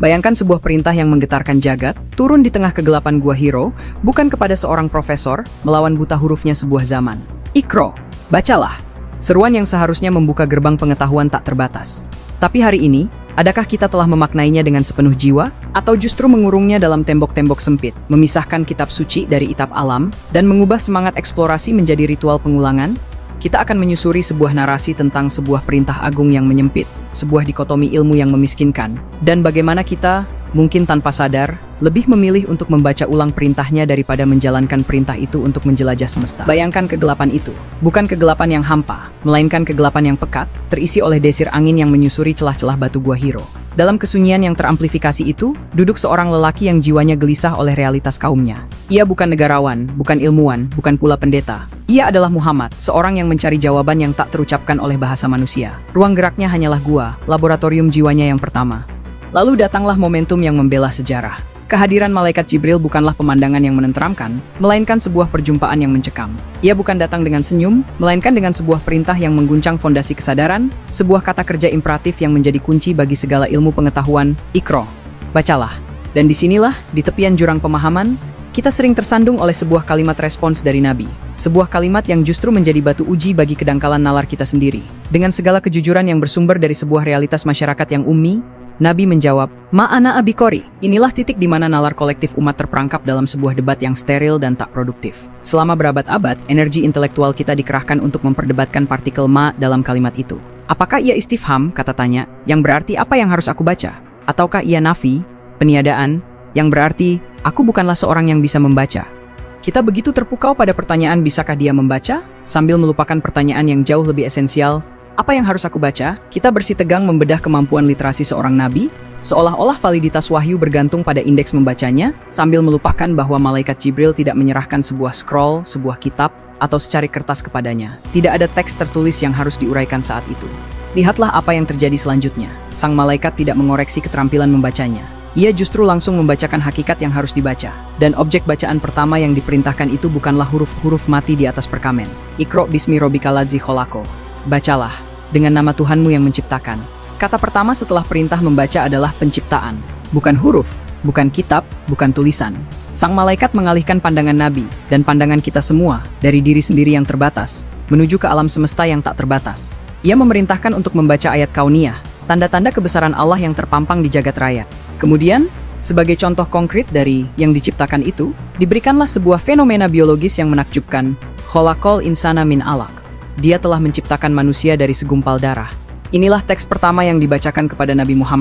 Bayangkan sebuah perintah yang menggetarkan jagat, turun di tengah kegelapan gua Hiro, bukan kepada seorang profesor, melawan buta hurufnya sebuah zaman. Ikro, bacalah. Seruan yang seharusnya membuka gerbang pengetahuan tak terbatas. Tapi hari ini, adakah kita telah memaknainya dengan sepenuh jiwa, atau justru mengurungnya dalam tembok-tembok sempit, memisahkan kitab suci dari kitab alam, dan mengubah semangat eksplorasi menjadi ritual pengulangan? Kita akan menyusuri sebuah narasi tentang sebuah perintah agung yang menyempit, sebuah dikotomi ilmu yang memiskinkan, dan bagaimana kita, mungkin tanpa sadar, lebih memilih untuk membaca ulang perintahnya daripada menjalankan perintah itu untuk menjelajah semesta. Bayangkan kegelapan itu, bukan kegelapan yang hampa, melainkan kegelapan yang pekat, terisi oleh desir angin yang menyusuri celah-celah batu gua Hiro. Dalam kesunyian yang teramplifikasi itu, duduk seorang lelaki yang jiwanya gelisah oleh realitas kaumnya. Ia bukan negarawan, bukan ilmuwan, bukan pula pendeta. Ia adalah Muhammad, seorang yang mencari jawaban yang tak terucapkan oleh bahasa manusia. Ruang geraknya hanyalah gua, laboratorium jiwanya yang pertama. Lalu datanglah momentum yang membela sejarah. Kehadiran malaikat Jibril bukanlah pemandangan yang menenteramkan, melainkan sebuah perjumpaan yang mencekam. Ia bukan datang dengan senyum, melainkan dengan sebuah perintah yang mengguncang fondasi kesadaran, sebuah kata kerja imperatif yang menjadi kunci bagi segala ilmu pengetahuan. Ikro, bacalah. Dan disinilah, di tepian jurang pemahaman, kita sering tersandung oleh sebuah kalimat respons dari Nabi. Sebuah kalimat yang justru menjadi batu uji bagi kedangkalan nalar kita sendiri. Dengan segala kejujuran yang bersumber dari sebuah realitas masyarakat yang ummi, Nabi menjawab, "Ma'ana abikori." Inilah titik di mana nalar kolektif umat terperangkap dalam sebuah debat yang steril dan tak produktif. Selama berabad-abad, energi intelektual kita dikerahkan untuk memperdebatkan partikel ma dalam kalimat itu. Apakah ia istifham, kata tanya, yang berarti apa yang harus aku baca? Ataukah ia nafi, peniadaan, yang berarti aku bukanlah seorang yang bisa membaca? Kita begitu terpukau pada pertanyaan bisakah dia membaca, sambil melupakan pertanyaan yang jauh lebih esensial, apa yang harus aku baca? Kita bersitegang membedah kemampuan literasi seorang nabi, seolah-olah validitas wahyu bergantung pada indeks membacanya, sambil melupakan bahwa malaikat Jibril tidak menyerahkan sebuah scroll, sebuah kitab, atau secari kertas kepadanya. Tidak ada teks tertulis yang harus diuraikan saat itu. Lihatlah apa yang terjadi selanjutnya. Sang malaikat tidak mengoreksi keterampilan membacanya. Ia justru langsung membacakan hakikat yang harus dibaca. Dan objek bacaan pertama yang diperintahkan itu bukanlah huruf-huruf mati di atas perkamen. Iqra bismi rabbikal ladzi khalaq. Bacalah dengan nama Tuhanmu yang menciptakan. Kata pertama setelah perintah membaca adalah penciptaan. Bukan huruf, bukan kitab, bukan tulisan. Sang malaikat mengalihkan pandangan Nabi, dan pandangan kita semua, dari diri sendiri yang terbatas, menuju ke alam semesta yang tak terbatas. Ia memerintahkan untuk membaca ayat kauniyah, tanda-tanda kebesaran Allah yang terpampang di jagat raya. Kemudian, sebagai contoh konkret dari yang diciptakan itu, diberikanlah sebuah fenomena biologis yang menakjubkan, khalaqal insana min alaq. Dia telah menciptakan manusia dari segumpal darah. Inilah teks pertama yang dibacakan kepada Nabi Muhammad.